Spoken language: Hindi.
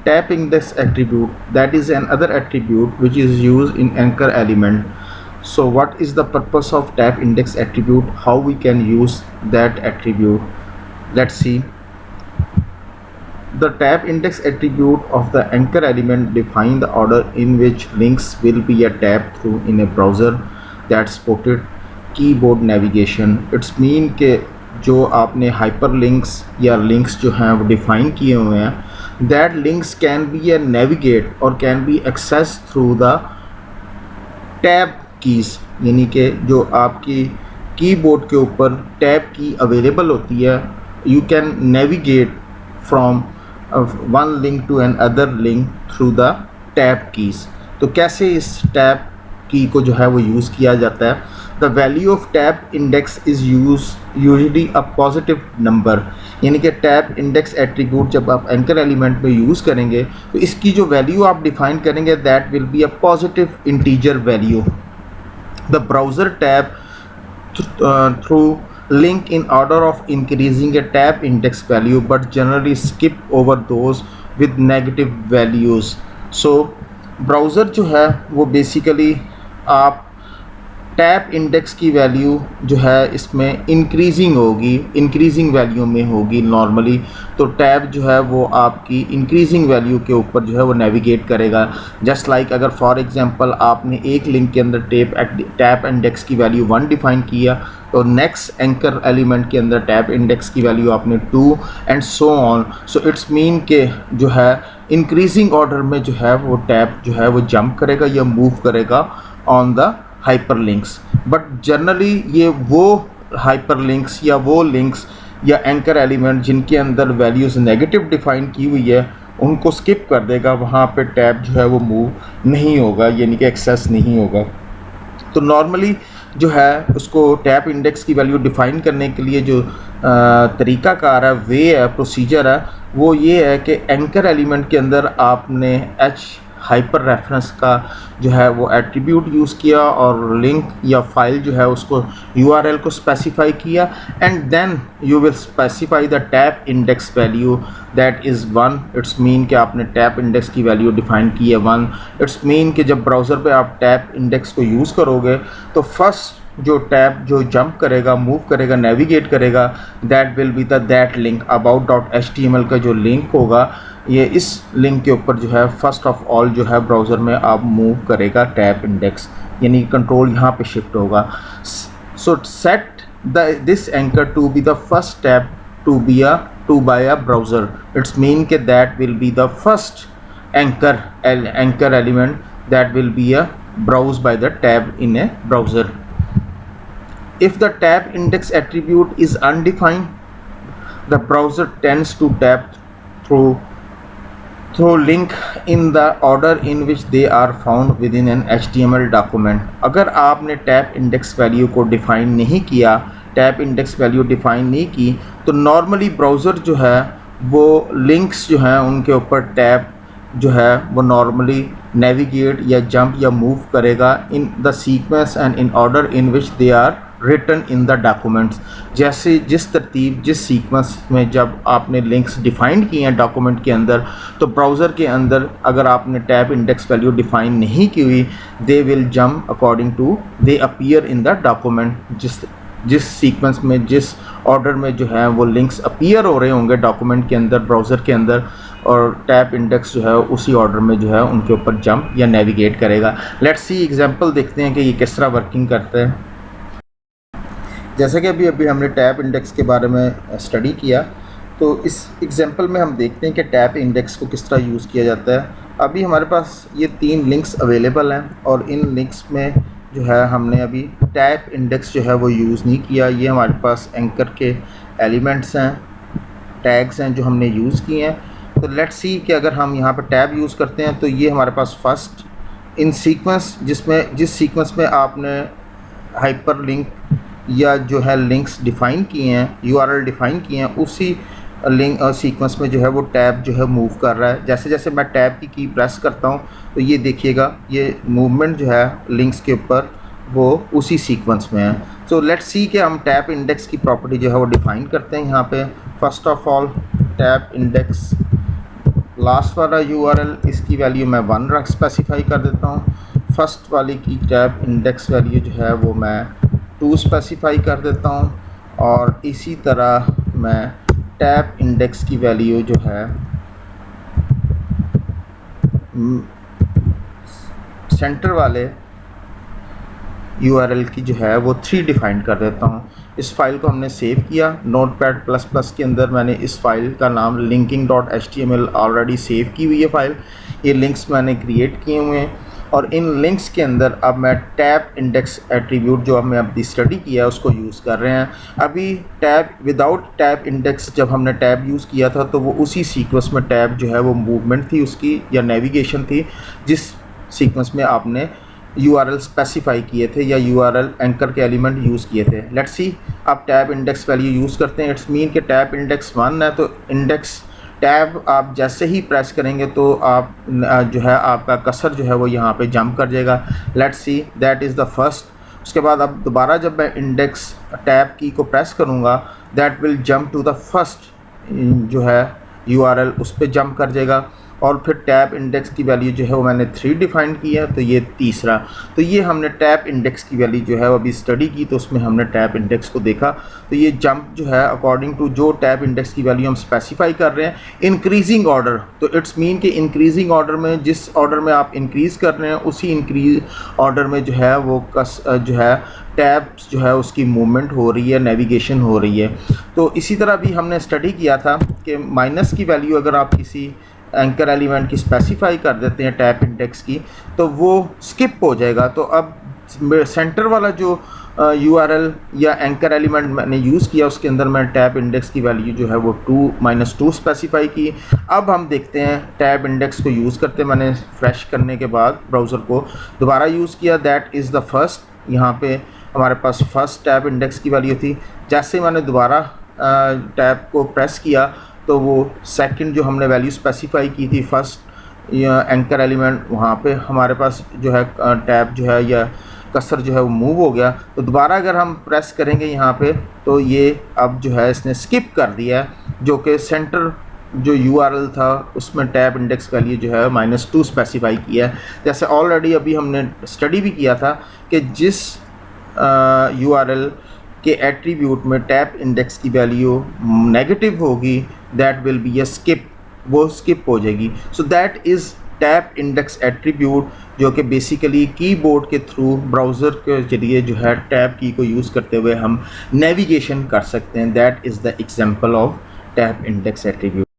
tab index attribute, that is another attribute which is used in anchor element. So what is the purpose of tab index attribute, how we can use that attribute? Let's see. The tab index attribute of the anchor element define the order in which links will be a tab through in a browser that supported keyboard navigation. It's mean के जो आपने hyperlinks या links जो हैं वो define किए हुए हैं, that links can be a navigate or can be accessed through the tab keys, यानी कि जो आपकी कीबोर्ड के ऊपर टैब की अवेलेबल होती है, you can navigate from one link to another link through the tab keys. तो कैसे इस टैब की को जो है वो यूज़ किया जाता है? The value of tab index is usually a positive number, यानी कि टैब इंडेक्स एट्रीब्यूट जब आप एंकर एलिमेंट में यूज़ करेंगे तो इसकी जो वैल्यू आप डिफाइन करेंगे that will be a positive integer value. The browser tab through link in order of increasing a tab index value but generally skip over those with negative values. So browser जो है वो बेसिकली आप टैब इंडेक्स की वैल्यू जो है इसमें इंक्रीजिंग होगी, इंक्रीजिंग वैल्यू में होगी नॉर्मली. तो टैब जो है वो आपकी इंक्रीजिंग वैल्यू के ऊपर जो है वो नेविगेट करेगा. जस्ट लाइक अगर फॉर एग्जांपल आपने एक लिंक के अंदर टैब इंडेक्स की वैल्यू 1 डिफाइन किया तो नेक्स्ट एंकर एलिमेंट के अंदर टैब इंडेक्स की वैल्यू आपने 2 and so on. So it's mean के जो है इंक्रीजिंग ऑर्डर में जो है वो टैब जो है वो जंप करेगा या मूव करेगा on the hyperlinks. But generally ये वो हाइपरलिंक्स या वो लिंक्स या एंकर एलिमेंट जिनके अंदर वैल्यूज़ नेगेटिव डिफाइन की हुई है उनको स्किप कर देगा, वहाँ पे टैब जो है वो मूव नहीं होगा, यानी कि एक्सेस नहीं होगा. तो नॉर्मली जो है उसको टैब इंडेक्स की वैल्यू डिफ़ाइन करने के लिए जो तरीक़ाकार है, वे है, प्रोसीजर है, वो ये है कि एंकर एलिमेंट के अंदर आपने एच हाइपर रेफरेंस का जो है वो एट्रीब्यूट यूज़ किया और लिंक या फाइल जो है उसको यूआरएल को स्पेसिफाई किया and then you will specify the tab index value that is 1. It's mean कि आपने टैब इंडेक्स की वैल्यू डिफ़ाइन की है 1. इट्स मीन कि जब ब्राउज़र पे आप टैब इंडेक्स को यूज़ करोगे तो फर्स्ट जो टैब जो जंप करेगा, मूव करेगा, नेविगेट करेगा, that will be the that link about.html का जो लिंक होगा, ये इस लिंक के ऊपर जो है फर्स्ट ऑफ ऑल जो है ब्राउज़र में आप मूव करेगा टैब इंडेक्स, यानी कंट्रोल यहाँ पे शिफ्ट होगा. So set this anchor to be the first tab to by a browser. It's mean के that will be the first anchor element that will be a browse by the tab in a browser. If the tab index attribute is undefined, the browser tends to tab through link in the order in which they are found within an HTML document. अगर आपने टैब इंडेक्स वैल्यू को डिफ़ाइन नहीं किया, टैब इंडेक्स वैल्यू डिफ़ाइन नहीं की, तो नॉर्मली ब्राउज़र जो है वो लिंक्स जो हैं उनके ऊपर टैब जो है वो नॉर्मली नेविगेट या जंप या मूव करेगा in the sequence and in order in which they are written in the documents. जैसे जिस तरतीब जिस सीक्वेंस में जब आपने लिंक्स डिफ़ाइन किए हैं डॉक्यूमेंट के अंदर, तो ब्राउज़र के अंदर अगर आपने टैब इंडेक्स वैल्यू डिफ़ाइन नहीं की हुई, they will jump according to they appear in the document. जिस सीक्वेंस में जिस ऑर्डर में जो है वो लिंक्स अपीयर हो रहे होंगे डॉक्यूमेंट के अंदर, ब्राउज़र के अंदर, और टैब इंडेक्स जो है उसी ऑर्डर में जो है उनके ऊपर जंप या नेविगेट करेगा. लेट्स सी एग्जांपल देखते हैं कि ये किस तरह वर्किंग करता है. जैसे कि अभी हमने टैब इंडेक्स के बारे में स्टडी किया, तो इस एग्जांपल में हम देखते हैं कि टैब इंडेक्स को किस तरह यूज़ किया जाता है. अभी हमारे पास ये 3 लिंक्स अवेलेबल हैं और इन लिंक्स में जो है हमने अभी टैब इंडेक्स जो है वो यूज़ नहीं किया. ये हमारे पास एंकर के एलिमेंट्स हैं, टैग्स हैं जो हमने यूज़ किए हैं. तो लेट्स सी कि अगर हम यहाँ पर टैब यूज़ करते हैं तो ये हमारे पास फर्स्ट इन सीक्वेंस जिस सीक्वेंस में आपने हाइपर लिंक या जो है लिंक्स डिफ़ाइन किए हैं, यूआरएल डिफ़ाइन किए हैं, उसी लिंक सीक्वेंस में जो है वो टैब जो है मूव कर रहा है. जैसे जैसे मैं टैब की प्रेस करता हूँ तो ये देखिएगा ये मूवमेंट जो है लिंक्स के ऊपर वो उसी सीक्वेंस में है. सो लेट्स सी कि हम टैब इंडेक्स की प्रॉपर्टी जो है वो डिफ़ाइन करते हैं. यहाँ पे first of all tab index last वाला यूआरएल इसकी वैल्यू मैं 1 रख स्पेसिफाई कर देता हूँ। फर्स्ट वाले की टैब इंडेक्स वैल्यू जो है वो मैं 2 स्पेसिफाई कर देता हूँ, और इसी तरह मैं टैब इंडेक्स की वैल्यू जो है सेंटर वाले यूआरएल की जो है वो 3 डिफाइन कर देता हूँ। इस फाइल को हमने सेव किया नोटपैड प्लस प्लस के अंदर। मैंने इस फाइल का नाम linking.html ऑलरेडी सेव की हुई है फाइल। ये लिंक्स मैंने क्रिएट किए हुए हैं, और इन लिंक्स के अंदर अब मैं टैब इंडेक्स एट्रीब्यूट जो हमने अभी स्टडी किया है उसको यूज़ कर रहे हैं। अभी टैब विदाउट टैब इंडेक्स जब हमने टैब यूज़ किया था तो वो उसी सीक्वेंस में टैब जो है वो मूवमेंट थी उसकी या नेविगेशन थी जिस सीक्वेंस में आपने यूआरएल स्पेसिफाई किए थे या यूआरएल एंकर के एलिमेंट यूज़ किए थे। लेट्स सी आप टैब इंडेक्स वैल्यू यूज़ करते हैं। इट्स मीन कि टैब इंडेक्स 1 है, तो इंडेक्स टैब आप जैसे ही प्रेस करेंगे तो आप जो है आपका कर्सर जो है वो यहाँ पे जंप कर जाएगा। Let's see that is the first. उसके बाद अब दोबारा जब मैं इंडेक्स टैब की को प्रेस करूँगा that will jump to the first जो है यूआरएल, उस पर जंप कर जाएगा। और फिर टैब इंडेक्स की वैल्यू जो है वो मैंने 3 डिफाइन की है, तो ये तीसरा। तो ये हमने टैब इंडेक्स की वैल्यू जो है वो अभी स्टडी की, तो उसमें हमने टैब इंडेक्स को देखा। तो ये जंप जो है अकॉर्डिंग टू जो टैब इंडेक्स की वैल्यू हम स्पेसिफाई कर रहे हैं इंक्रीजिंग ऑर्डर, तो इट्स मीन कि इंक्रीजिंग ऑर्डर में जिस ऑर्डर में आप इंक्रीज़ कर रहे हैं उसी इंक्रीज ऑर्डर में जो है वो जो है टैब जो है उसकी मूवमेंट हो रही है, नेविगेशन हो रही है। तो इसी तरह भी हमने स्टडी किया था कि माइनस की वैल्यू अगर आप किसी एंकर एलिमेंट की स्पेसिफाई कर देते हैं टैब इंडेक्स की तो वो स्किप हो जाएगा। तो अब सेंटर वाला जो यूआरएल या एंकर एलिमेंट मैंने यूज़ किया उसके अंदर मैं टैब इंडेक्स की वैल्यू जो है वो -2 स्पेसिफाई की। अब हम देखते हैं टैब इंडेक्स को यूज़ करते, मैंने फ्रेश करने के बाद ब्राउज़र को दोबारा यूज़ किया, दैट इज़ द फर्स्ट। यहाँ पे हमारे पास फर्स्ट टैब इंडेक्स की वैल्यू थी। जैसे मैंने दोबारा टैब को प्रेस किया तो वो सेकंड जो हमने वैल्यू स्पेसिफाई की थी फर्स्ट एंकर एलिमेंट, वहाँ पे हमारे पास जो है टैब जो है या कर्सर जो है वो मूव हो गया। तो दोबारा अगर हम प्रेस करेंगे यहाँ पे तो ये अब जो है इसने स्किप कर दिया है, जो कि सेंटर जो यूआरएल था उसमें टैब इंडेक्स वैल्यू जो है -2 स्पेसिफाई किया है। जैसे ऑलरेडी अभी हमने स्टडी भी किया था कि जिस यूआरएल के एट्रीब्यूट में टैब इंडेक्स की वैल्यू नेगेटिव होगी that will be a skip, वो स्किप हो जाएगी। So that is tab index attribute, जो कि बेसिकली कीबोर्ड के थ्रू ब्राउज़र के जरिए जो है टैब की को यूज़ करते हुए हम नेविगेशन कर सकते हैं। That is the example of tab index attribute.